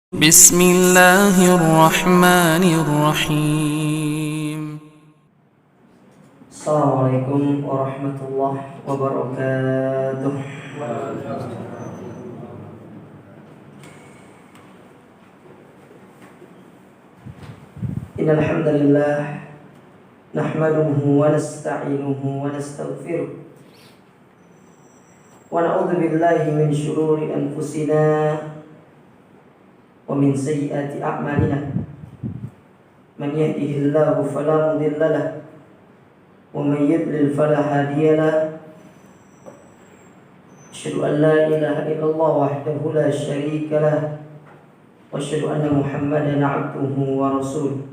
بسم الله الرحمن الرحيم. السلام عليكم ورحمة الله وبركاته. إن الحمد لله نحمده ونستعينه ونستغفره ونعوذ بالله من شرور أنفسنا ومن سيئات أعمالنا. من يهده الله فلا مضل له ومن يضلل فلا هادي له. أشهد أن لا إله إلا الله وحده لا شريك له وأشهد أن محمدا عبده ورسوله.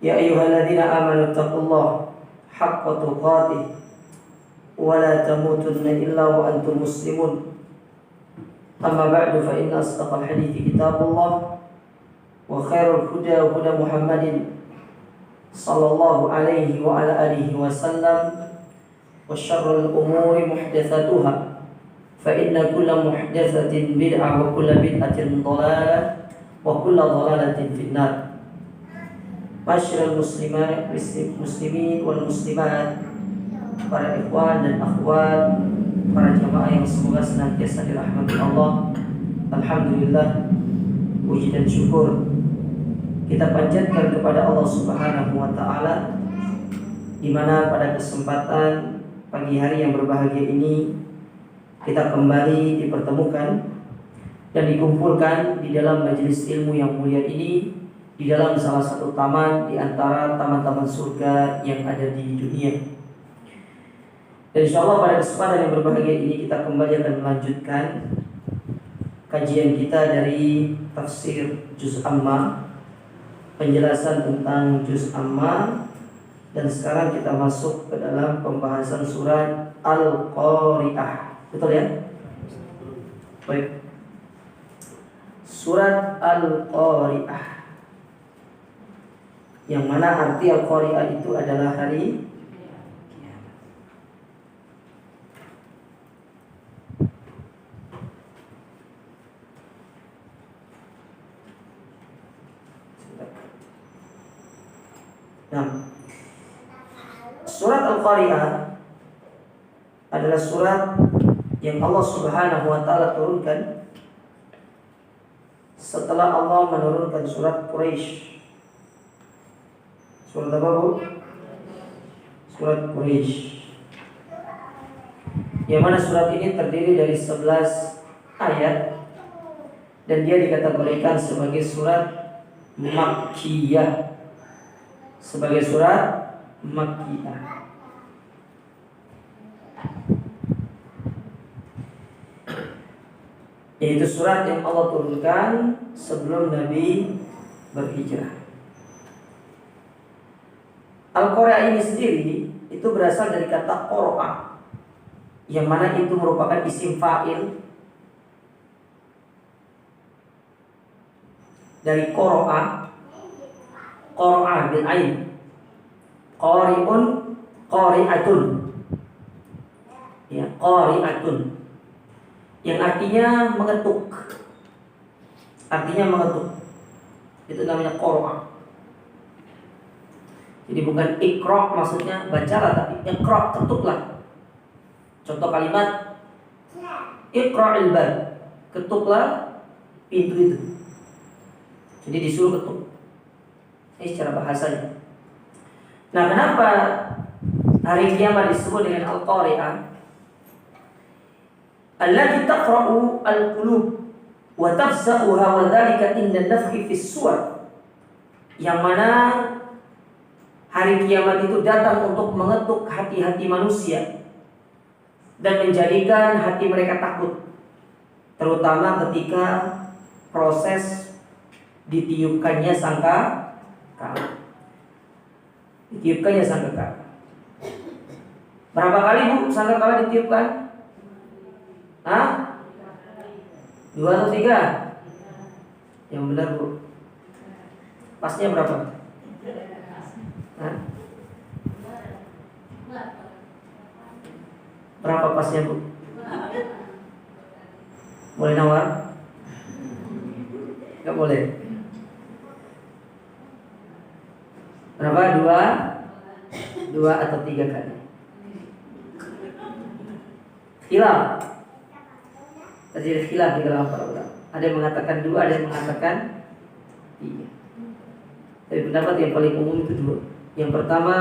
يا أيها الذين آمنوا اتقوا الله حق تقاته ولا تموتن إلا وأنتم مسلمون. أما بعد فإن أصدق الحديث كتاب الله وخير الهدى هدى محمد صلى الله عليه وعلى آله وسلم وشر الأمور محدثاتها فإن كل محدثة بدعة وكل بدعة ضلالة وكل ضلالة في النار. Masyarul muslimin wal muslimat, para ikhwan dan akhwat, para jamaah yang semoga senantiasa dirahmati Allah. Alhamdulillah, puji dan syukur kita panjatkan kepada Allah Subhanahu wa taala, di mana pada kesempatan pagi hari yang berbahagia ini kita kembali dipertemukan dan dikumpulkan di dalam majelis ilmu yang mulia ini, di dalam salah satu taman di antara taman-taman surga yang ada di dunia. Dan insyaallah pada kesempatan yang berbahagia ini kita kembali akan melanjutkan kajian kita dari tafsir Juz Amma, penjelasan tentang Juz Amma, dan sekarang kita masuk ke dalam pembahasan surat Al-Qari'ah. Betul ya? Baik. Surat Al-Qari'ah, yang mana arti Al-Qari'ah itu adalah hari kiamat. Nah, surat Al-Qari'ah adalah surat yang Allah Subhanahu wa taala turunkan setelah Allah menurunkan surat Quraisy. Surat apa, Bu? Surat Quraisy. Yang mana surat ini terdiri dari 11 ayat dan dia dikategorikan sebagai surat Makkiyah. Sebagai surat Makkiyah. Yaitu surat yang Allah turunkan sebelum Nabi berhijrah. Al-Qari'ah ini sendiri itu berasal dari kata qara'a, yang mana itu merupakan isim fa'il dari qara'a. Qara'a bil ain, qari'un, qari'atun, ya, qari'atun, yang artinya mengetuk. Artinya mengetuk, itu namanya qara'a. Jadi bukan ikra maksudnya bacalah, tapi ikra, ketuklah. Contoh kalimat iqra'il bab, ketuklah pintu itu. Jadi disuruh ketuk. Ini secara bahasanya. Nah, kenapa hari kiamat disebut dengan Al-Qari'ah? Allati taqra'u al-qulub wa tafza'uha wa dzalika inda nafhi fis suwar. Yang mana hari kiamat itu datang untuk mengetuk hati-hati manusia dan menjadikan hati mereka takut, terutama ketika proses ditiupkannya sangkakala. Ditiupkannya sangkakala. Berapa kali, Bu, sangkakala ditiupkan? Hah? 2 atau 3? Yang benar, Bu. Pasnya berapa? Hah? Berapa pasnya, Bu? Boleh nawar? Nggak boleh. Berapa? Dua atau 3 kali. Khilaf. Terjadi khilaf di kalangan para ulama. Ada yang mengatakan 2, ada yang mengatakan 3. Tapi pendapat yang paling umum itu 2. Yang pertama,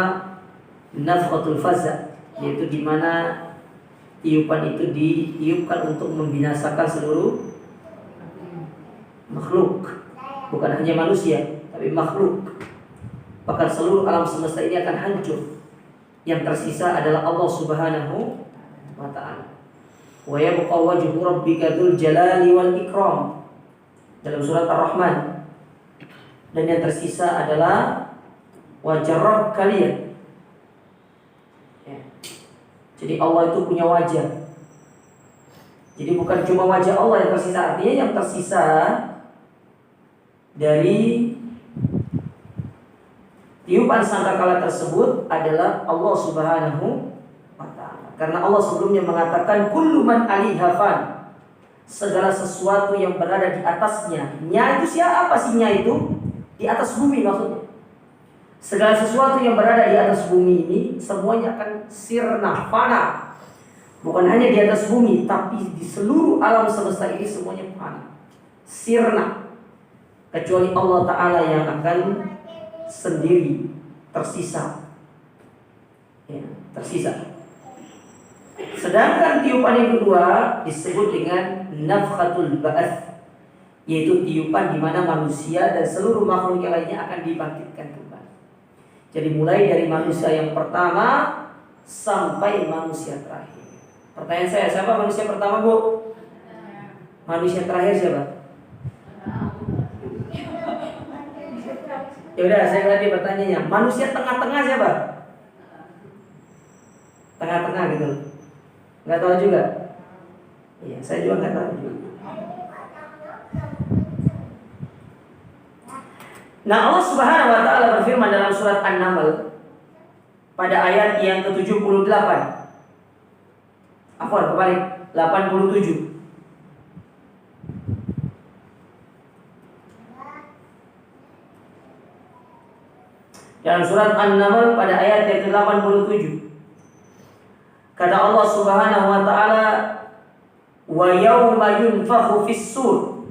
nafkhatul faza, yaitu di mana tiupan itu ditiupkan untuk membinasakan seluruh makhluk, bukan hanya manusia, tapi makhluk. Bahkan seluruh alam semesta ini akan hancur. Yang tersisa adalah Allah Subhanahu wa ta'ala. Wa yabqa wajhu rabbika dzul jalali wal ikram, dalam surat Ar-Rahman. Dan yang tersisa adalah wajah Rabb kalian. Ya. Jadi Allah itu punya wajah. Jadi bukan cuma wajah Allah yang tersisa, artinya yang tersisa dari tiupan sangkakala tersebut adalah Allah Subhanahu wa ta'ala. Karena Allah sebelumnya mengatakan kullu man 'alaiha fan, segala sesuatu yang berada di atasnya. Nya itu siapa sih nya itu? Di atas bumi maksudnya. Segala sesuatu yang berada di atas bumi ini semuanya akan sirna, fana. Bukan hanya di atas bumi, tapi di seluruh alam semesta ini semuanya fana, sirna. Kecuali Allah Ta'ala yang akan sendiri tersisa. Ya, tersisa. Sedangkan tiupan yang kedua disebut dengan nafkhatul ba'ats, yaitu tiupan di mana manusia dan seluruh makhluk yang lainnya akan dibangkitkan kembali. Jadi mulai dari manusia yang pertama sampai manusia terakhir. Pertanyaan saya, siapa manusia pertama, Bu? Manusia terakhir siapa? Ya udah, saya ganti pertanyaannya. Manusia tengah-tengah siapa? Tengah-tengah gitu. Nggak tahu juga. Iya, saya juga nggak tahu juga. Nah, Allah Subhanahu wa ta'ala berfirman dalam surat An-Naml pada ayat yang ke-78. Afwan, kebalik, 87. Dalam surat An-Naml pada ayat yang ke-87. Kata Allah Subhanahu wa ta'ala, wa yauma yunfakhu fis-sur,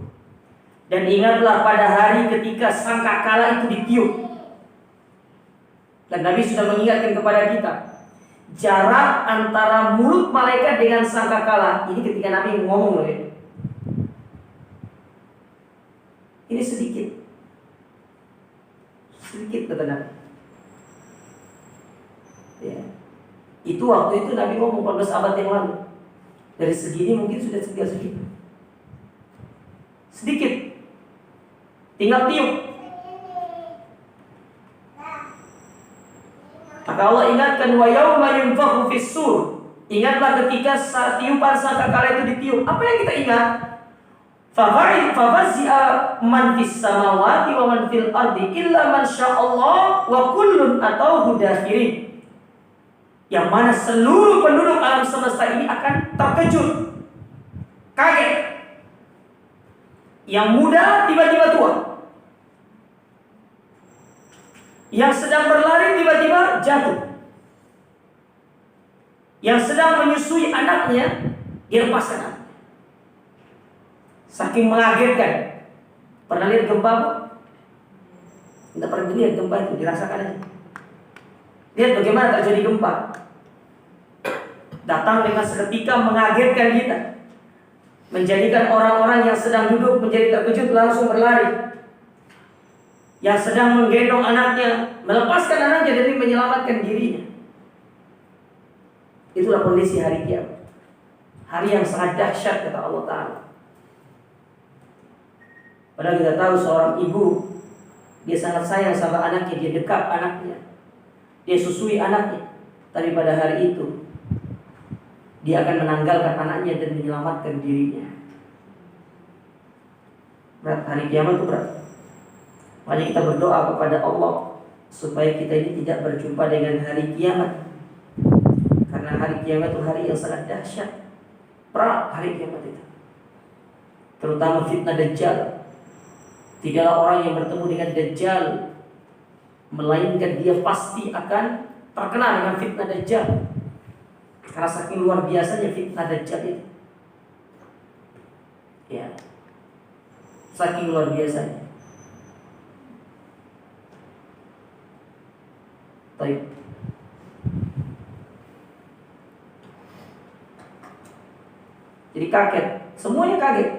dan ingatlah pada hari ketika sangkakala itu ditiup. Dan Nabi sudah mengingatkan kepada kita jarak antara mulut malaikat dengan sangkakala. Ini ketika Nabi ngomong loh ya. Ini sedikit kata Nabi. Ya. Itu waktu itu Nabi ngomong 14 abad yang lalu. Dari segini mungkin sudah tinggal segitu. Sedikit. Tinggal tiup. Maka Allah ingatkan wa yauma yunfakhu fis-sur. Ingatlah ketika tiupan sangkakala itu ditiup. Apa yang kita ingat? Fafazi'a man fis samawati wa man fil ardi illa man sya'allah wa kullun atauhu dakhirin. Yang mana seluruh penduduk alam semesta ini akan terkejut, kaget. Yang muda tiba-tiba tua, yang sedang berlari tiba-tiba jatuh, yang sedang menyusui anaknya dilepaskan anaknya. Saking mengagetkan. Pernah lihat gempa? Tidak pernah lihat gempa itu, dirasakan aja. Lihat bagaimana terjadi gempa. Datang dengan seketika mengagetkan kita, menjadikan orang-orang yang sedang duduk menjadi terkejut langsung berlari. Yang sedang menggendong anaknya melepaskan anaknya demi menyelamatkan dirinya. Itulah kondisi hari kiamat. Hari yang sangat dahsyat kata Allah Ta'ala. Padahal kita tahu seorang ibu, dia sangat sayang sama anaknya, dia dekat anaknya, dia susui anaknya. Tapi pada hari itu dia akan menanggalkan anaknya dan menyelamatkan dirinya. Berat, hari kiamat itu berat. Makanya kita berdoa kepada Allah supaya kita ini tidak berjumpa dengan hari kiamat. Karena hari kiamat itu hari yang sangat dahsyat. Berat hari kiamat itu. Terutama fitnah Dajjal. Tidaklah orang yang bertemu dengan Dajjal melainkan dia pasti akan terkena dengan fitnah Dajjal. Karena saking luar biasanya fitnah Dajjal itu. Ya. Saking luar biasanya. Baik. Jadi kaget, semuanya kaget.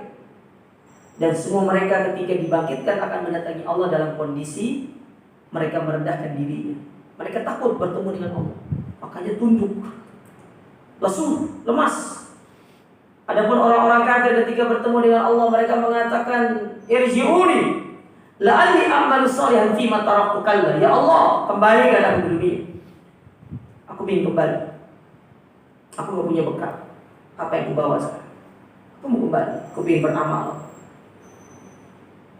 Dan semua mereka ketika dibangkitkan akan mendatangi Allah dalam kondisi mereka merendahkan dirinya. Mereka takut bertemu dengan Allah, makanya tunduk, lesu, lemas. Adapun orang-orang kafir ketika bertemu dengan Allah, mereka mengatakan, irji'uni la'alli a'malu shalihan fima taraktu kalla. Ya Allah, kembalikan aku ke dunia. Aku ingin kembali. Aku gak punya bekal. Apa yang kubawa sekarang? Aku mau kembali. Aku ingin beramal.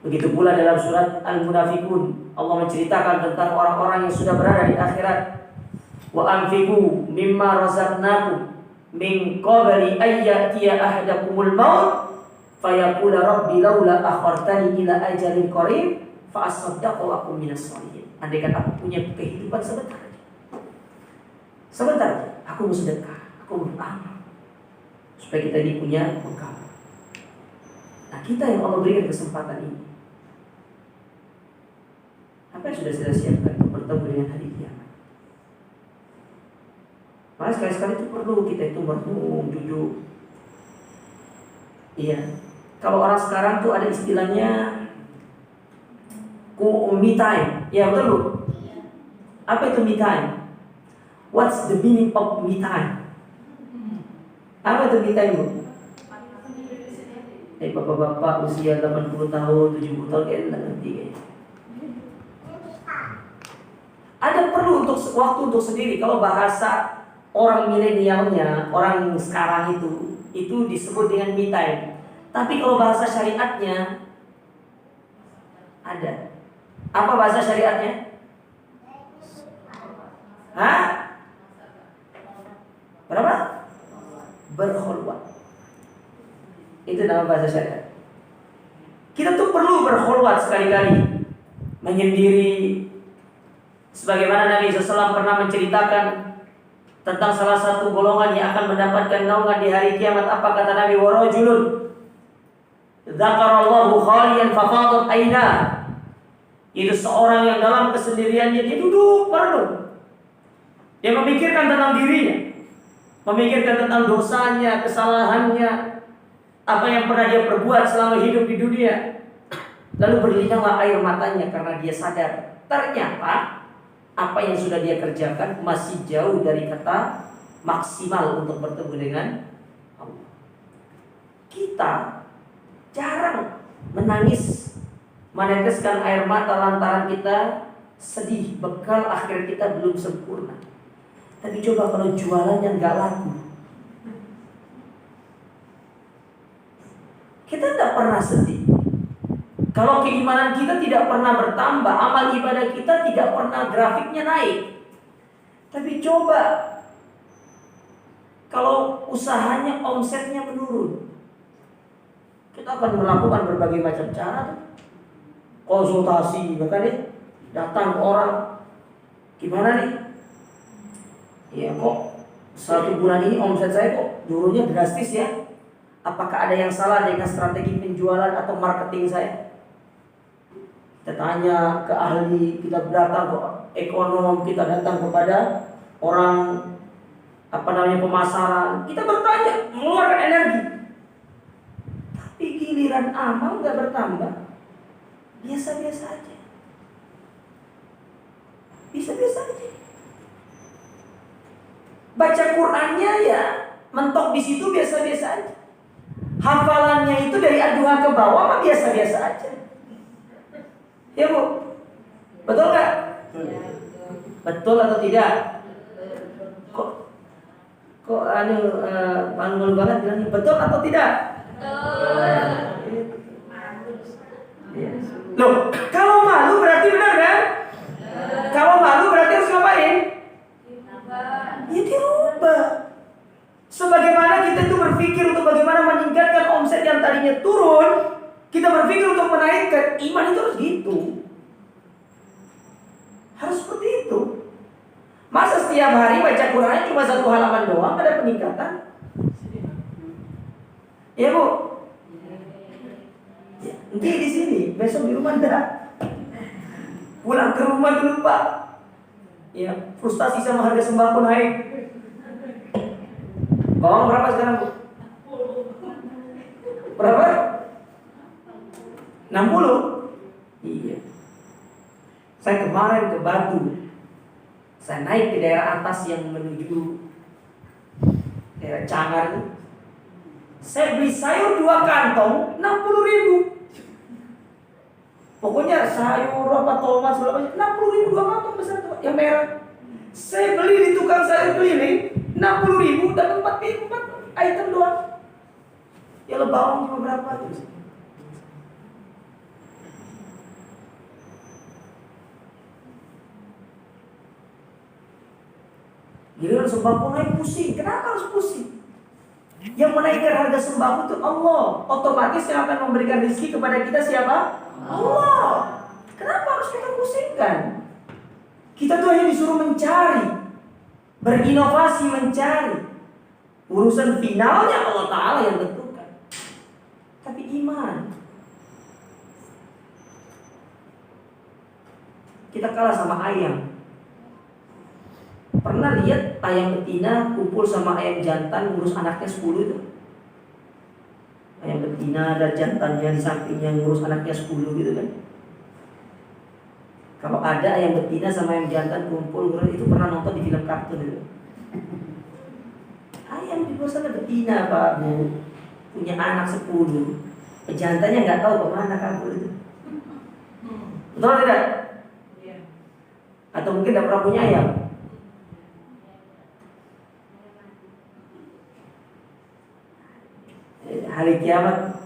Begitu pula dalam surat Al-Munafiqun, Allah menceritakan tentang orang-orang yang sudah berada di akhirat. Wa anfiqu mimma razaqnakum min qabli ay ya'tiya ahadakumul maut fayaqula rabbi laula akhartani ila ajalin qarib fa asaddaqu wa akum minas shalihin. Andaikan aku punya kehidupan sebentar, aku mau sedekah, aku mau beramal supaya kita ini punya bekal. Nah, kita yang Allah berikan kesempatan ini, apa yang sudah saya siapkan untuk bertemu dengan hari kiamat? Maka sekali-sekali itu perlu kita itu merenung, duduk. Iya. Kalau orang sekarang tuh ada istilahnya me time. Ya betul Bu? Apa itu me time? What's the meaning of me time? Apa itu me time Bu? Bapak-bapak usia 80 tahun, 70 tahun kayaknya nggak ngerti kayaknya. Ada perlu untuk waktu untuk sendiri. Kalau bahasa orang milenialnya, orang sekarang itu disebut dengan me time. Tapi kalau bahasa syariatnya ada. Apa bahasa syariatnya? Hah? Berapa? Berkhulwat. Itu nama bahasa syariat. Kita tuh perlu berkhulwat sekali-kali, menyendiri. Sebagaimana Nabi SAW pernah menceritakan tentang salah satu golongan yang akan mendapatkan naungan di hari kiamat. Apa kata Nabi? Warajulun dzakarallahu khaliyan fafadat aina. Itu seorang yang dalam kesendiriannya dia duduk merenung. Dia memikirkan tentang dirinya, memikirkan tentang dosanya, kesalahannya, apa yang pernah dia perbuat selama hidup di dunia. Lalu berlinanglah air matanya karena dia sadar ternyata apa yang sudah dia kerjakan masih jauh dari kata maksimal untuk bertemu dengan Allah. Kita jarang menangis, meneteskan air mata lantaran kita sedih, bekal akhir kita belum sempurna. Tapi coba kalau jualannya nggak laku, kita tidak pernah sedih. Kalau keimanan kita tidak pernah bertambah, amal ibadah kita tidak pernah grafiknya naik. Tapi coba kalau usahanya, omsetnya menurun, kita akan melakukan berbagai macam cara. Konsultasi, bahkan nih datang orang, gimana nih? Ya kok 1 bulan ini omset saya kok turunnya drastis ya? Apakah ada yang salah dengan strategi penjualan atau marketing saya? Kita tanya ke ahli, kita datang ke ekonom, kita datang kepada orang pemasaran, kita bertanya, mengeluarkan energi. Tapi giliran amal nggak bertambah, biasa-biasa aja. Biasa-biasa aja. Baca Qur'annya ya mentok di situ biasa-biasa aja. Hafalannya itu dari A2 ke bawah mah biasa-biasa aja. Ya Bu, betul nggak? Betul atau tidak? Kok malu banget bilangnya betul atau tidak? Loh, kalau malu berarti benar kan? Kalau malu berarti harus ngapain? Ya dirubah. Sebagaimana kita itu berpikir untuk bagaimana meningkatkan omset yang tadinya turun, kita berpikir untuk menaikkan. Iman itu harus gitu. Harus seperti itu. Masa setiap hari baca Qurannya cuma 1 halaman doang, ada peningkatan? Ya Bu? Ya, nanti di sini, besok di rumah enggak. Pulang ke rumah dulu Pak. Ya, frustasi sama harga sembako naik. Bawang berapa sekarang Bu? Berapa? 60? Iya. Saya kemarin ke Batu. Saya naik ke daerah atas yang menuju daerah Cangar. Saya beli sayur 2 kantong 60.000. Pokoknya sayur apa tomat segala macam 60.000 2 kantong besar tuh, yang merah. Saya beli di tukang sayur keliling 60.000 dapat 4 item doang. Ya bawang cuma berapa tuh? Giliran sembako naik pusing. Kenapa harus pusing? Yang menaikkan harga sembako itu Allah. Otomatis yang akan memberikan rezeki kepada kita siapa? Allah. Kenapa harus kita pusingkan? Kita tuh hanya disuruh mencari, berinovasi mencari. Urusan finalnya Allah Ta'ala yang tentukan. Tapi iman, kita kalah sama ayam. Pernah lihat ayam betina kumpul sama ayam jantan ngurus anaknya 10 itu? Ayam betina ada jantannya di sampingnya ngurus anaknya 10 gitu kan? Kalau ada ayam betina sama ayam jantan kumpul itu pernah nonton di film kartun itu. Ayam di luar sana betina Pak Bu, punya anak 10. Jantannya nggak tahu kemana kabur itu. Betul tidak? Atau mungkin tidak pernah punya ayam? Hari kiamat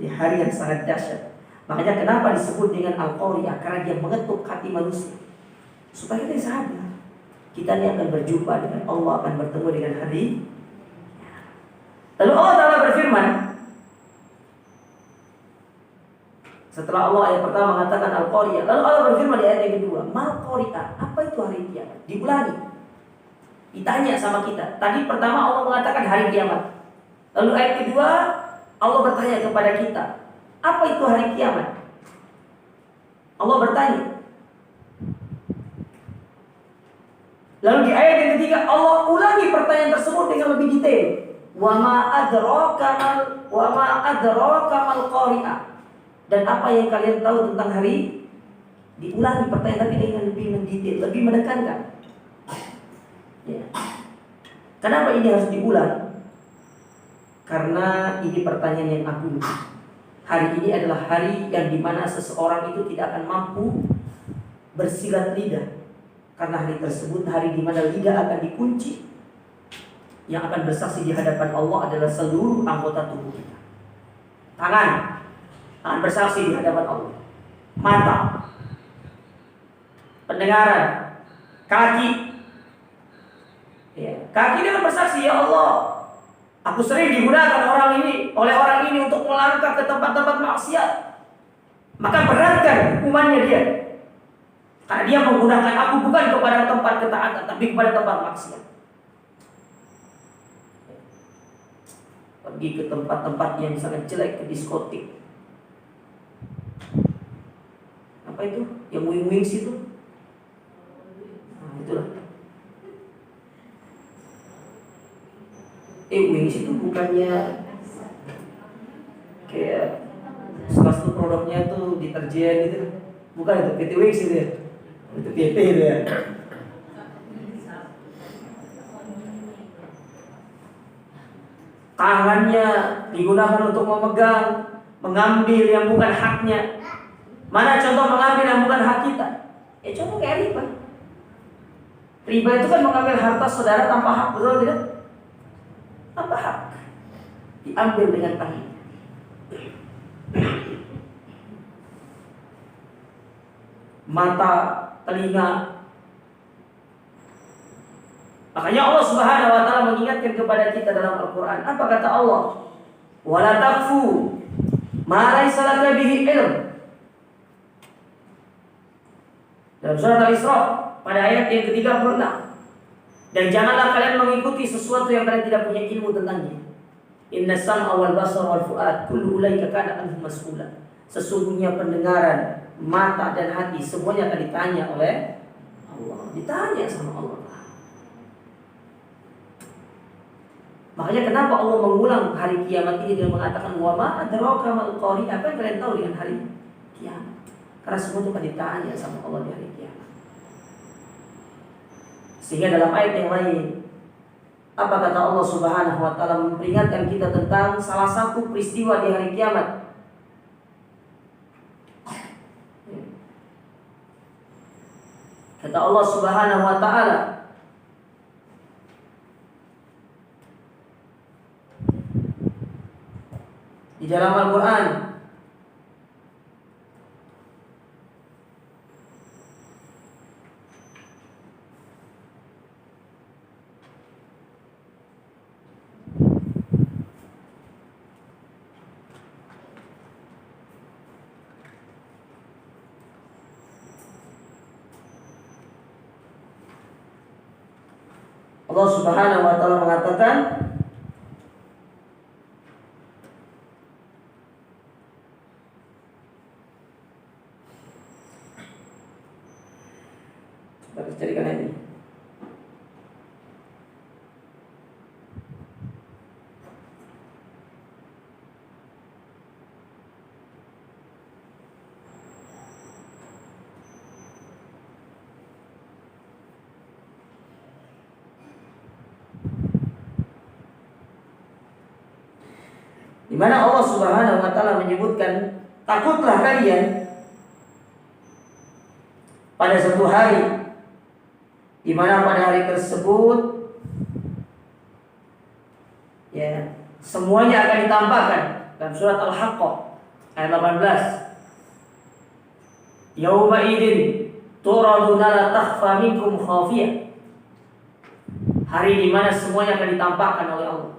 di hari yang sangat dahsyat. Makanya kenapa disebut dengan Al-Qari'ah? Karena dia mengetuk hati manusia supaya kita sadar kita ini akan berjumpa dengan Allah, akan bertemu dengan hari. Lalu Allah Ta'ala berfirman, setelah Allah ayat pertama mengatakan Al-Qari'ah, lalu Allah berfirman di ayat yang kedua, Mal Qari'ah, apa itu hari kiamat? Diulangi, ditanya sama kita. Tadi pertama Allah mengatakan hari kiamat. Lalu ayat kedua Allah bertanya kepada kita, apa itu hari kiamat? Allah bertanya. Lalu di ayat yang ketiga Allah ulangi pertanyaan tersebut dengan lebih detail. Wa ma adraka mal qari'ah. Dan apa yang kalian tahu tentang hari? Diulangi pertanyaan tapi dengan lebih mendetail, lebih menekankan. Ya. Kenapa ini harus diulang? Karena ini pertanyaan yang agung. Hari ini adalah hari yang dimana seseorang itu tidak akan mampu bersilat lidah. Karena hari tersebut hari dimana lidah akan dikunci. Yang akan bersaksi di hadapan Allah adalah seluruh anggota tubuh kita. Tangan akan bersaksi di hadapan Allah. Mata, pendengaran, kaki. Ya, kaki dia akan bersaksi, ya Allah, aku sering digunakan oleh orang ini untuk melangkah ke tempat-tempat maksiat. Maka beratkan hukumannya dia. Karena dia menggunakan aku bukan kepada tempat ketaatan, tapi kepada tempat maksiat. Pergi ke tempat-tempat yang sangat jelek, ke diskotik. Apa itu? Yang wing-wings itu? Nah, itulah. Wings itu bukannya kayak salah satu produknya itu deterjen gitu, bukan itu PT Wings itu ya, itu PT itu ya. Tangannya digunakan untuk memegang, mengambil yang bukan haknya. Mana contoh mengambil yang bukan hak kita? Ya contoh kayak riba. Riba itu kan mengambil harta saudara tanpa hak, betul tidak? Tanpa hak, diambil dengan tangan. Mata, telinga. Makanya Allah Subhanahu wa taala mengingatkan kepada kita dalam Al-Qur'an. Apa kata Allah? Wala taqfu ma laysa laka bihi ilm. Dalam surat Al-Isra pada ayat yang ke-36. Dan janganlah kalian mengikuti sesuatu yang kalian tidak punya ilmu tentangnya. Inna sam'a wal basara wal fu'ad kullu ulaika kana anhu mas'ula. Sesungguhnya pendengaran, mata dan hati semuanya akan ditanya oleh Allah. Ditanya sama Allah. Makanya kenapa Allah mengulang hari kiamat ini dengan mengatakan wa ma adraka mal qari'ah. Apa yang kalian tahu dengan hari kiamat? Karena semua itu akan ditanya sama Allah di hari kiamat. Sehingga dalam ayat yang lain, apa kata Allah Subhanahu wa taala memperingatkan kita tentang salah satu peristiwa di hari kiamat. Kata Allah Subhanahu wa taala, di dalam Al-Quran, Allah Subhanahu wa taala mengatakan, harus carikan ini. Di mana Allah Subhanahu wa taala menyebutkan, takutlah kalian pada satu hari di mana pada hari tersebut ya semuanya akan ditampakkan. Dalam surat Al-Haqqah ayat 18, yauma idzin turaduna la takhfa minkum khafiyah. Hari di mana semuanya akan ditampakkan oleh Allah.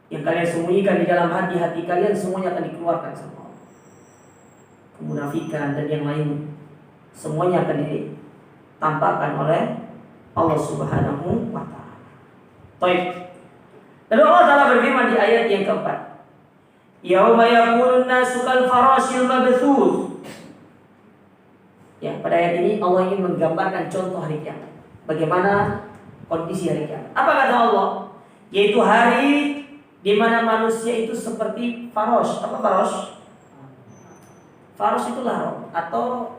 Yang kalian sembunyikan di dalam hati-hati kalian semuanya akan dikeluarkan sama Allah. Kemunafikan dan yang lain semuanya akan ditampakkan oleh Allah Subhanahu wa taala. Baik. Lalu Allah Taala berfirman di ayat yang keempat, yauma yakunun nasu kal farashil mabthuth. Ya, pada ayat ini Allah ingin menggambarkan contoh hari kiamat. Bagaimana kondisi hari kiamat. Apa kata Allah? Yaitu hari di mana manusia itu seperti faros. Apa faros? Faros itu larong atau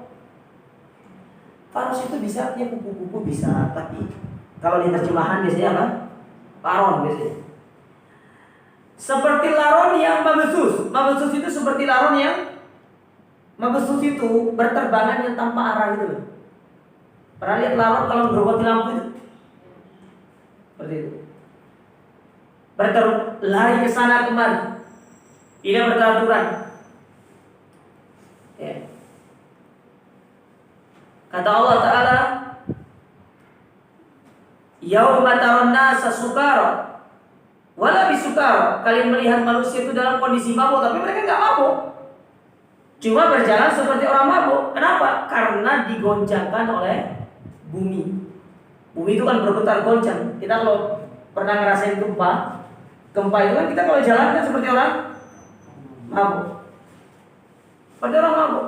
faros itu bisa artinya kupu-kupu bisa, tapi kalau di terjemahan biasanya apa? Laron biasanya. Seperti laron yang mabsus. Mabsus itu seperti laron yang mabsus itu berterbangan yang tanpa arah gitu. Pernah lihat laron kalau bergerobak lampu itu? Seperti itu. Berlari ke sana kemari, tidak beraturan. Ya. Kata Allah Taala, yauma taron nasa sukara wala bisukara. Kalian melihat manusia itu dalam kondisi mabuk, tapi mereka nggak mabuk, cuma berjalan seperti orang mabuk. Kenapa? Karena digoncangkan oleh bumi. Bumi itu kan bergetar goncang. Kita kalau pernah ngerasain gempa itu kan kita kalau jalan kan seperti orang mabuk. Seperti orang mabuk.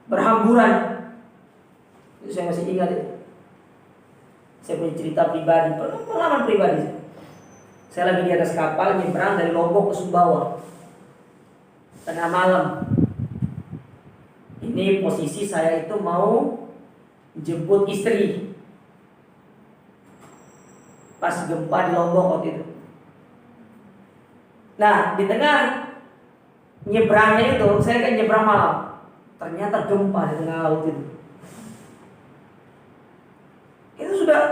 Berhamburan. Itu saya masih ingat itu. Saya punya cerita pribadi, pengalaman pribadi. Saya lagi di atas kapal nyebrang dari Lombok ke Sumbawa. Tengah malam. Ini posisi saya itu mau jemput istri. Pas gempa di Lombok waktu itu. Nah, di tengah nyebrangnya itu, saya kan nyebrang malam. Ternyata gempa di tengah laut itu. Itu sudah,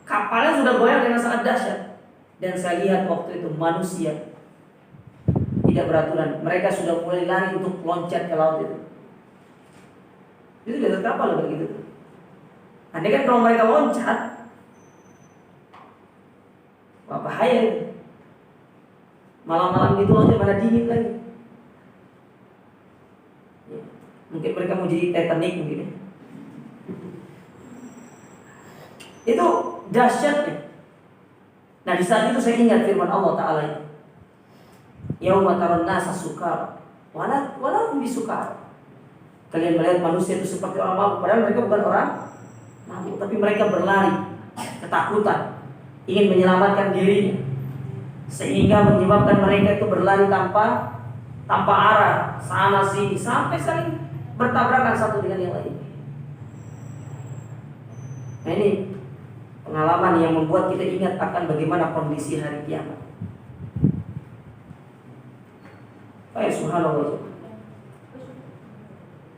kapalnya sudah goyang dengan sangat dahsyat. Dan saya lihat waktu itu manusia tidak beraturan. Mereka sudah mulai lari untuk loncat ke laut itu. Itu di atas kapal begitu. Andai kan kalau mereka loncat, wah bahaya itu. Malam-malam itu aja mana dingin lagi. Ya. Mungkin mereka mau jadi Titanic mungkin ya. Itu dahsyatnya. Nah di saat itu saya ingat firman Allah Ta'ala itu, yauma taron nasa sukar wala hum bisukar. Kalian melihat manusia itu seperti orang mabuk, padahal mereka bukan orang mabuk, tapi mereka berlari ketakutan, ingin menyelamatkan dirinya, sehingga menyebabkan mereka itu berlari tanpa arah, sana sini, sampai saling bertabrakan satu dengan yang lain. Nah ini pengalaman yang membuat kita ingat akan bagaimana kondisi hari kiamat. Subhanallah.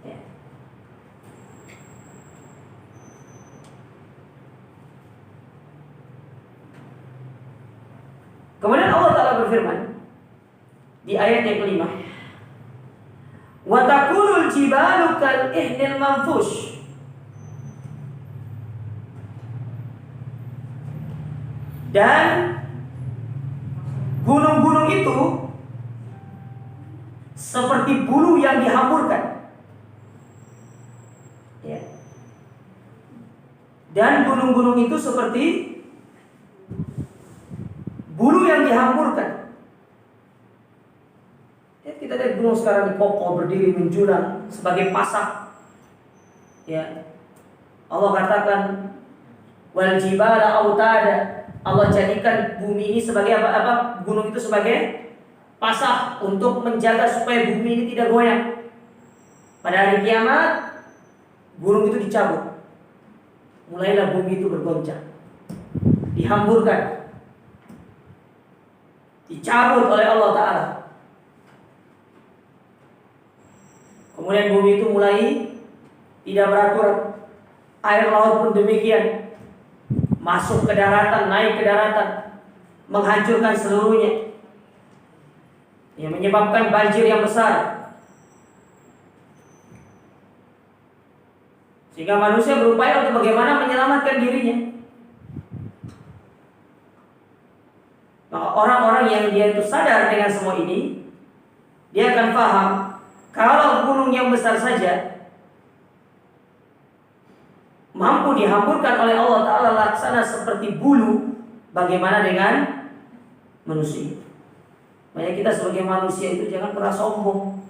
Ya. Kemudian Allah Ta'ala berfirman di ayat yang kelima, wa takunul jibalu kal ihnil manfush. Dan gunung-gunung itu seperti bulu yang dihamburkan. Ya. Dan gunung-gunung itu seperti bulu yang dihamburkan. Ya, kita lihat gunung sekarang kokoh berdiri menjulang sebagai pasak. Ya. Allah katakan wal jibala autada. Allah jadikan bumi ini sebagai apa? Gunung itu sebagai pasak untuk menjaga supaya bumi ini tidak goyang. Pada hari kiamat gunung itu dicabut. Mulailah bumi itu bergoncang, dihamburkan, dicabut oleh Allah Ta'ala. Kemudian bumi itu mulai tidak beraturan. Air laut pun demikian, masuk ke daratan, naik ke daratan, menghancurkan seluruhnya, yang menyebabkan banjir yang besar, sehingga manusia berupaya untuk bagaimana menyelamatkan dirinya. Maka orang-orang yang dia itu sadar dengan semua ini, dia akan paham kalau gunung yang besar saja mampu dihamburkan oleh Allah Ta'ala laksana seperti bulu, bagaimana dengan manusia? Makanya kita sebagai manusia itu jangan pernah sombong.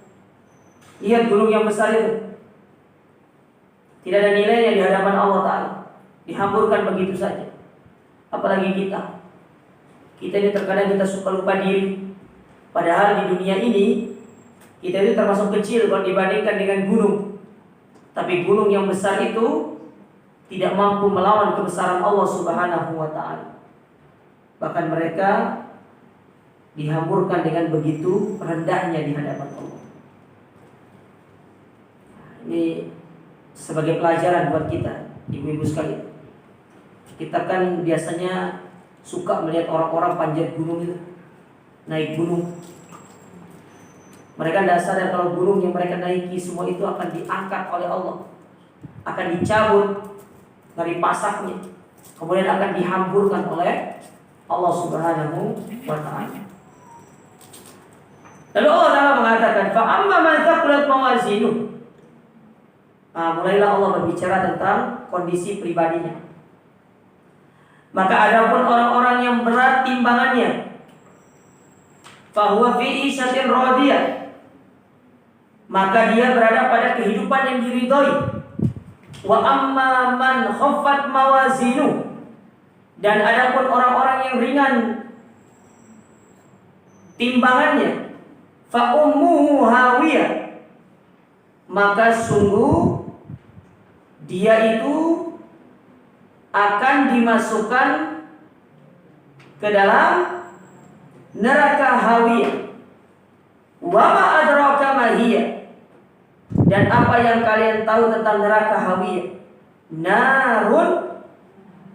Lihat gunung yang besar itu, tidak ada nilainya di hadapan Allah Ta'ala, dihamburkan begitu saja. Apalagi kita ini terkadang kita suka lupa diri. Padahal di dunia ini kita itu termasuk kecil kalau dibandingkan dengan gunung. Tapi gunung yang besar itu tidak mampu melawan kebesaran Allah Subhanahu wa Ta'ala. Bahkan mereka dihamburkan dengan begitu rendahnya di hadapan Allah. Ini sebagai pelajaran buat kita, ibu-ibu sekalian. Kita kan biasanya suka melihat orang-orang panjat gunung itu, naik gunung. Mereka tidak sadar kalau gunung yang mereka naiki semua itu akan diangkat oleh Allah, akan dicabut dari pasaknya, kemudian akan dihamburkan oleh Allah Subhanahu wa Ta'ala. Lalu Allah Ta'ala mengatakan, fa amma man thaqulat mawazinuh. Mulailah Allah berbicara tentang kondisi pribadinya. Maka adapun orang-orang yang berat timbangannya, fa huwa fi isyatin radiyah, maka dia berada pada kehidupan yang diridhoi. Wa amma man khaffat mawazinu, dan adapun orang-orang yang ringan timbangannya, fa ummuhu hawiyah, maka sungguh dia itu akan dimasukkan ke dalam neraka hawiyah. Wa ma adraka ma hiya, dan apa yang kalian tahu tentang neraka hawiyah? Narun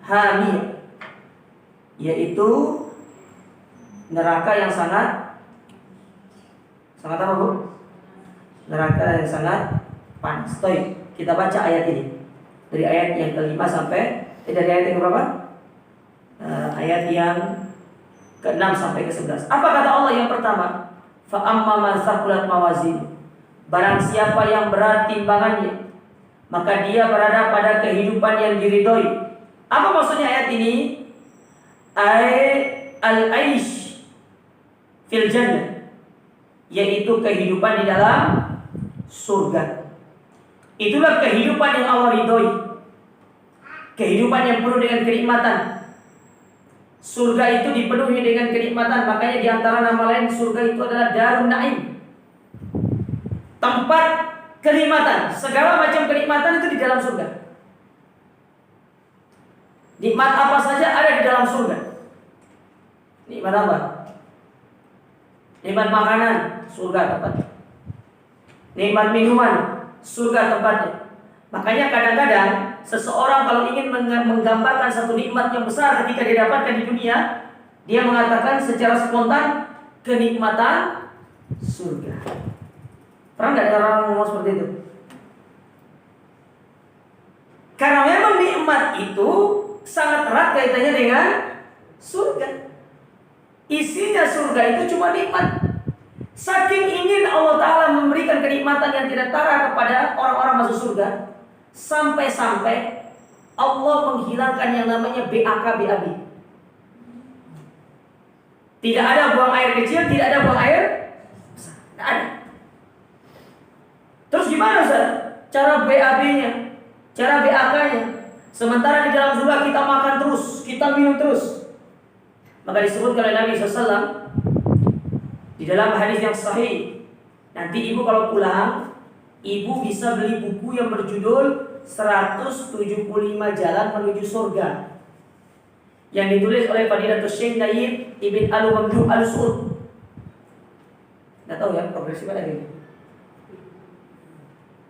hamiyah, yaitu neraka yang sangat apa Bu? Neraka yang sangat panas. Kita baca ayat ini dari ayat yang kelima sampai dari ayat yang berapa? Ayat yang ke-6 sampai ke-11. Apa kata Allah yang pertama? Fa amma man thaqulat mawazin. Barang siapa yang berat timbangannya, maka dia berada pada kehidupan yang diridhoi. Apa maksudnya ayat ini? Al-aish fil jannah, yaitu kehidupan di dalam surga. Itulah kehidupan yang Allah ridhoi. Kehidupan yang penuh dengan kenikmatan. Surga itu dipenuhi dengan kenikmatan. Makanya di antara nama lain surga itu adalah Darun Naim, tempat kenikmatan. Segala macam kenikmatan itu di dalam surga. Nikmat apa saja ada di dalam surga. Nikmat apa? Nikmat makanan, surga tempatnya. Nikmat minuman, surga tempatnya. Makanya kadang-kadang seseorang kalau ingin menggambarkan satu nikmat yang besar ketika dia dapatkan di dunia, dia mengatakan secara spontan kenikmatan surga. Pernah nggak dengar orang ngomong seperti itu? Karena memang nikmat itu sangat erat kaitannya dengan surga. Isinya surga itu cuma nikmat. Saking ingin Allah Ta'ala memberikan kenikmatan yang tidak tara kepada orang-orang masuk surga, sampai-sampai Allah menghilangkan yang namanya BAK-BAB. Tidak ada buang air kecil, tidak ada buang air besar. Tidak ada. Terus gimana Ustaz? Cara BAB-nya, cara BAK-nya. Sementara di dalam surga kita makan terus, kita minum terus. Maka disebutkan oleh Nabi SAW di dalam hadis yang sahih, nanti ibu kalau pulang, ibu bisa beli buku yang berjudul 175 Jalan Menuju Surga, yang ditulis oleh Fadilatul Syekh Naib Ibn Al-Mamduh Al-Su'ud. Nggak tahu ya, progresif ada ini.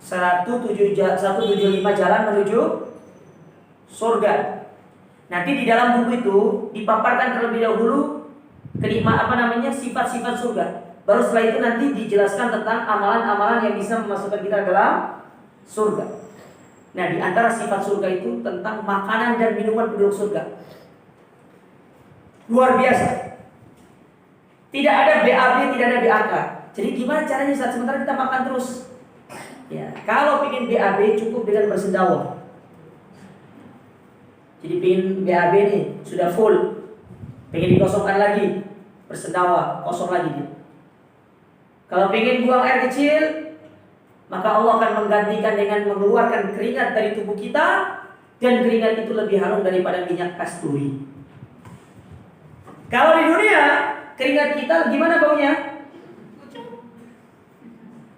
175 Jalan Menuju Surga. Nanti di dalam buku itu dipaparkan terlebih dahulu sifat-sifat surga. Baru setelah itu nanti dijelaskan tentang amalan-amalan yang bisa memasukkan kita ke dalam surga. Nah, di antara sifat surga itu tentang makanan dan minuman penduduk surga. Luar biasa. Tidak ada BAB, tidak ada BAK. Jadi gimana caranya saat sementara kita makan terus? Ya, kalau ingin BAB cukup dengan bersendawa. Jadi pengen BAB nih sudah full, pengen dikosongkan lagi, bersendawa, kosong lagi dia. Kalau pengen buang air kecil, maka Allah akan menggantikan dengan mengeluarkan keringat dari tubuh kita, dan keringat itu lebih harum daripada minyak kasturi. Kalau di dunia, keringat kita gimana baunya?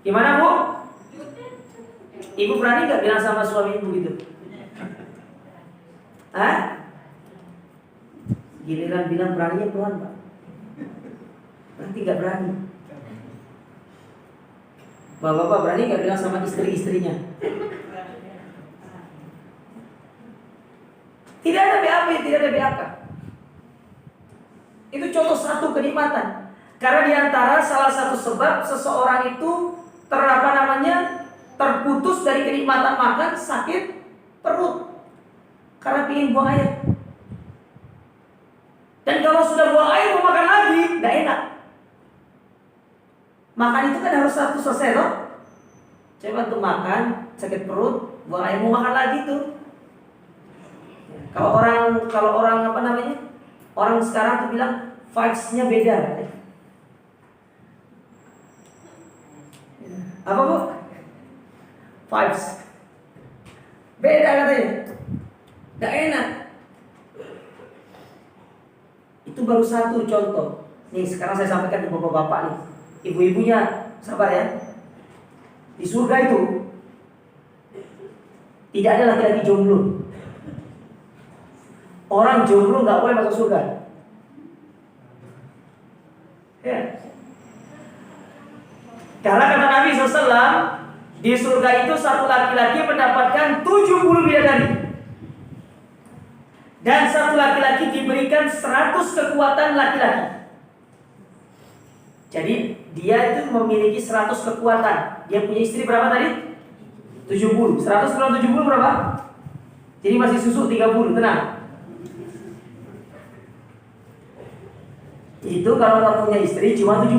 Gimana Bu? Ibu berani gak bilang sama suami ibu gitu? Hah? Giliran bilang beraninya pelan Pak. Berarti gak berani. Bapak-bapak berani gak bilang sama istri-istrinya? Tidak ada BAB, tidak ada BAK. Itu contoh satu kenikmatan. Karena diantara salah satu sebab seseorang itu terputus dari kenikmatan makan, sakit perut karena ingin buang air. Dan kalau sudah buang air mau makan lagi, gak enak. Makan itu kan harus satu selesai loh. Coba untuk makan, sakit perut, buang air mau makan lagi tuh. Kalau orang orang sekarang tuh bilang vibes-nya beda. Apa Bu? Vibes beda katanya. Gak enak. Itu baru satu contoh. Nih sekarang saya sampaikan ke bapak-bapak nih. Ibu-ibunya sabar ya. Di surga itu tidak ada laki-laki jomblo. Orang jomblo gak boleh masuk surga. Ya. Karena kata Nabi SAW, di surga itu satu laki-laki mendapatkan 70 bidadari. Dan satu laki-laki diberikan 100 kekuatan laki-laki. Jadi dia itu memiliki 100 kekuatan. Dia punya istri berapa tadi? 70. 100 kurang 70 berapa? Jadi masih susu 30, tenang. Itu kalau nggak punya istri cuma 70.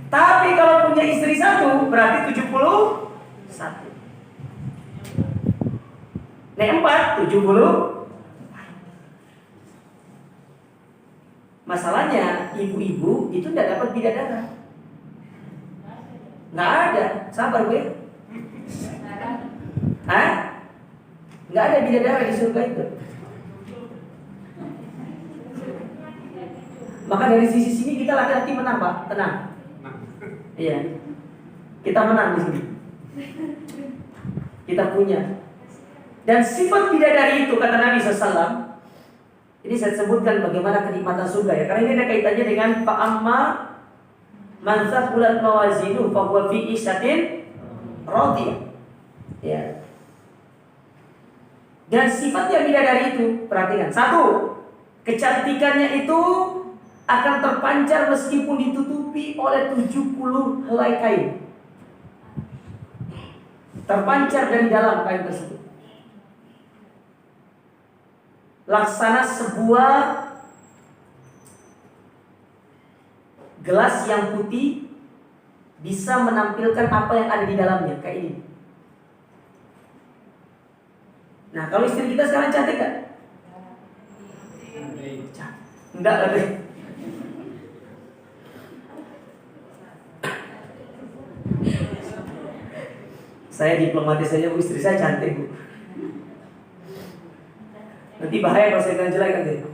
Tapi kalau punya istri satu berarti 71. Nek 4 70. Masalahnya ibu-ibu itu tidak dapat bidadari. Nggak ada, sabar gue. Hah? Nggak ada bidadari di surga itu. Maka dari sisi sini kita laki-laki menang, Pak, tenang. Iya, kita menang di sini. Kita punya. Dan sifat bidadari itu kata Nabi SAW. Ini saya sebutkan bagaimana kenikmatan surga ya. Karena ini ada kaitannya dengan fa'amma man thaqulat mawazinuhu fa huwa fi 'ishatin radiyah. Ya. Dan sifatnya bidadari itu, perhatikan. Satu, kecantikannya itu akan terpancar meskipun ditutupi oleh 70 helai kain. Terpancar dari dalam kain tersebut. Laksana sebuah gelas yang putih bisa menampilkan apa yang ada di dalamnya, kayak ini. Nah, kalau istri kita sekarang cantik kan? Enggak lah deh. Saya diplomatis saja, Bu, istri saya cantik, Bu. Nanti bahaya kalau saya kena jelek nanti.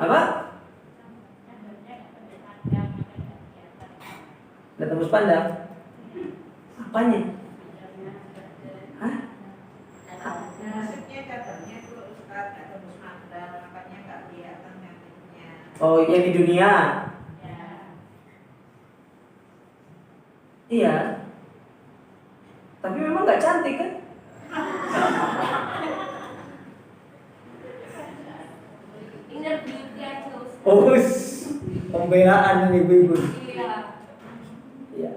Apa? Nggak tembus pandang. Apanya? Hah? Maksudnya katanya kalau Ustaz nggak tembus pandang, makanya nggak kelihatan cantiknya. Oh, yang di dunia. Iya. Tapi memang nggak cantik kan? Inner beauty aja Ustaz. Oh, pembelaan ibu-ibu. Iya.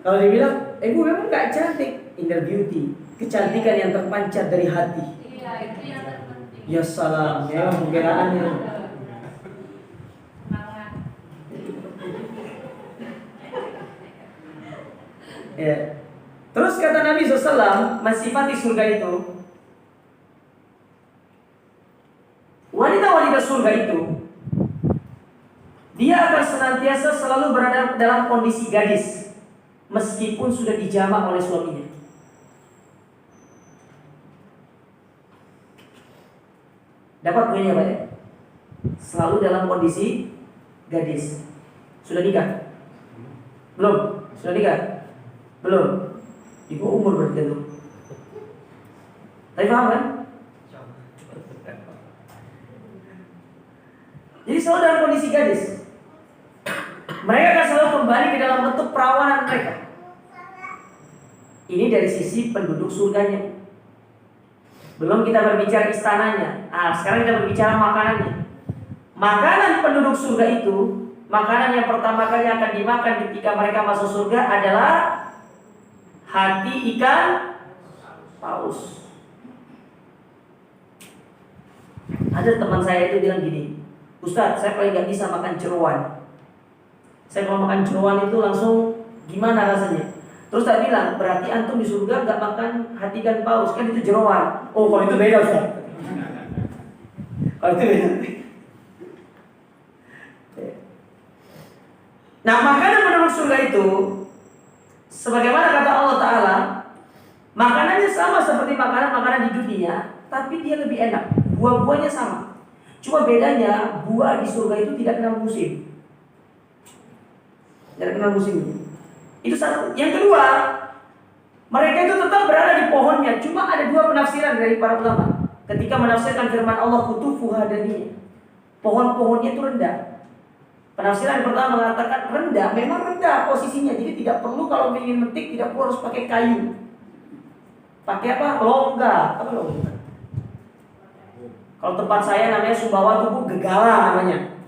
Kalau dibilang, ibu memang nggak cantik, inner beauty, kecantikan yang terpancar dari hati. Iya, itu yang terpenting. Ya salam, memang pembelaannya. Semangat. Ya. Terus kata Nabi SAW, mensifati surga itu, wanita-wanita surga itu, dia akan senantiasa selalu berada dalam kondisi gadis, meskipun sudah dijamak oleh suaminya. Dapat poinnya Pak ya? Selalu dalam kondisi gadis. Sudah nikah? Belum? Sudah nikah? Belum? Ibu umur berarti itu. Tapi paham kan? Jadi selalu dalam kondisi gadis. Mereka akan selalu kembali ke dalam bentuk perawanan mereka. Ini dari sisi penduduk surganya. Belum kita berbicara istananya. Sekarang kita berbicara makanannya. Makanan penduduk surga itu, makanan yang pertama kali akan dimakan ketika mereka masuk surga adalah hati ikan paus. Ada teman saya itu bilang gini, Ustadz, saya paling gak bisa makan jeroan. Saya kalau makan jeroan itu langsung gimana rasanya? Terus saya bilang, berarti antum di surga gak makan hati ikan paus, kan itu jeroan. Oh, kalau itu beda Ustadz. Kalau itu beda. Nah, makanan penduduk surga itu, sebagaimana kata Allah Ta'ala, makanannya sama seperti makanan-makanan di dunia, tapi dia lebih enak. Buah-buahnya sama. Cuma bedanya, buah di surga itu tidak kenal musim. Tidak kenal musim. Itu satu. Yang kedua, mereka itu tetap berada di pohonnya. Cuma ada dua penafsiran dari para ulama ketika menafsirkan firman Allah, kutufuha daniyah. Pohon-pohonnya itu rendah. Penafsiran pertama mengatakan rendah, memang rendah posisinya. Jadi tidak perlu kalau ingin metik, tidak perlu harus pakai kayu. Pakai apa? Longga. Apa longga? Kalau tempat saya namanya Sumbawa Tugu, gegala namanya.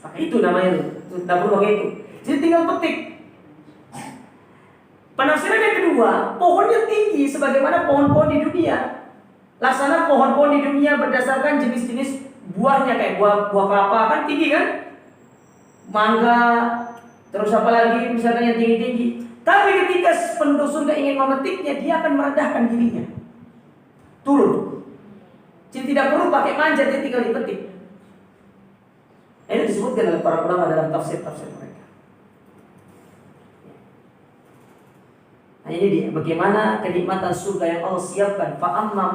Pakai itu namanya itu. Tidak perlu pakai itu. Jadi tinggal petik. Penafsiran yang kedua, pohonnya tinggi sebagaimana pohon-pohon di dunia. Laksana pohon-pohon di dunia berdasarkan jenis-jenis buahnya, kayak buah kelapa kan tinggi kan? Mangga, terus apa lagi misalkan yang tinggi-tinggi. Tapi ketika penduduk surga ingin memetiknya, dia akan merendahkan dirinya, turun. Jadi tidak perlu pakai manjat, dia tinggal dipetik. Ini disebutkan oleh para ulama dalam tafsir-tafsir mereka. Nah ini dia, bagaimana kenikmatan surga yang Allah siapkan. Fa'amma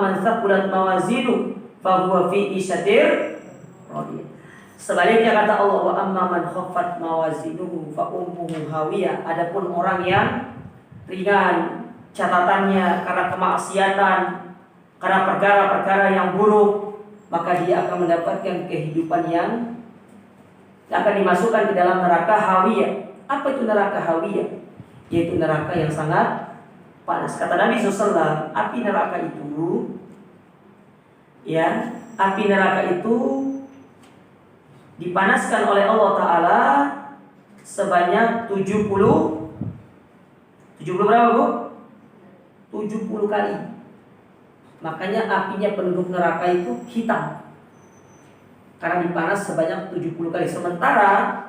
man thaqulat mawazinu fahuwa fi isyatir radiyah. Sebaliknya kata Allah, wa amma man khaffat mawazinuhu fa ummuhu hawiyah. Adapun orang yang ringan catatannya karena kemaksiatan, karena perkara-perkara yang buruk, maka dia akan mendapatkan kehidupan yang akan dimasukkan ke dalam neraka hawiyah. Apa itu neraka hawiyah? Yaitu neraka yang sangat panas. Kata Nabi SAW, api neraka itu dipanaskan oleh Allah Ta'ala sebanyak 70 berapa bu? 70 kali. Makanya apinya penduduk neraka itu hitam, karena dipanas sebanyak 70 kali. Sementara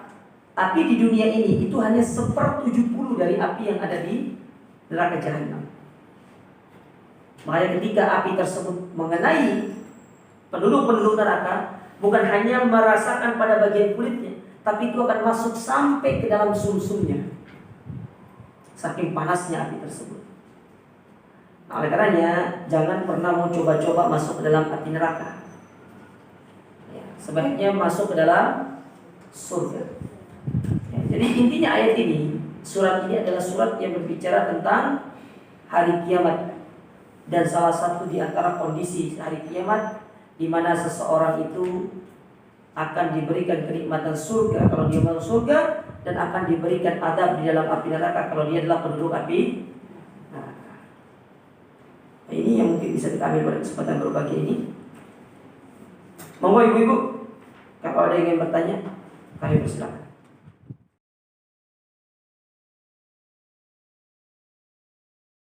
api di dunia ini itu hanya 1/70 dari api yang ada di neraka jahanam. Makanya ketika api tersebut mengenai penduduk neraka, bukan hanya merasakan pada bagian kulitnya, tapi itu akan masuk sampai ke dalam sumsumnya. Saking panasnya api tersebut. Nah, oleh karenanya jangan pernah mau coba-coba masuk ke dalam api neraka. Ya, sebaiknya masuk ke dalam surga. Ya, jadi intinya ayat ini, surat ini adalah surat yang berbicara tentang hari kiamat. Dan salah satu di antara kondisi hari kiamat di mana seseorang itu akan diberikan kenikmatan surga kalau dia masuk surga, dan akan diberikan adab di dalam api neraka kalau dia adalah penduduk api neraka. Nah, ini yang mungkin bisa kita ambil pada kesempatan berbagi ini. Monggo ibu-ibu, kalau ada yang ingin bertanya, kami persilakan.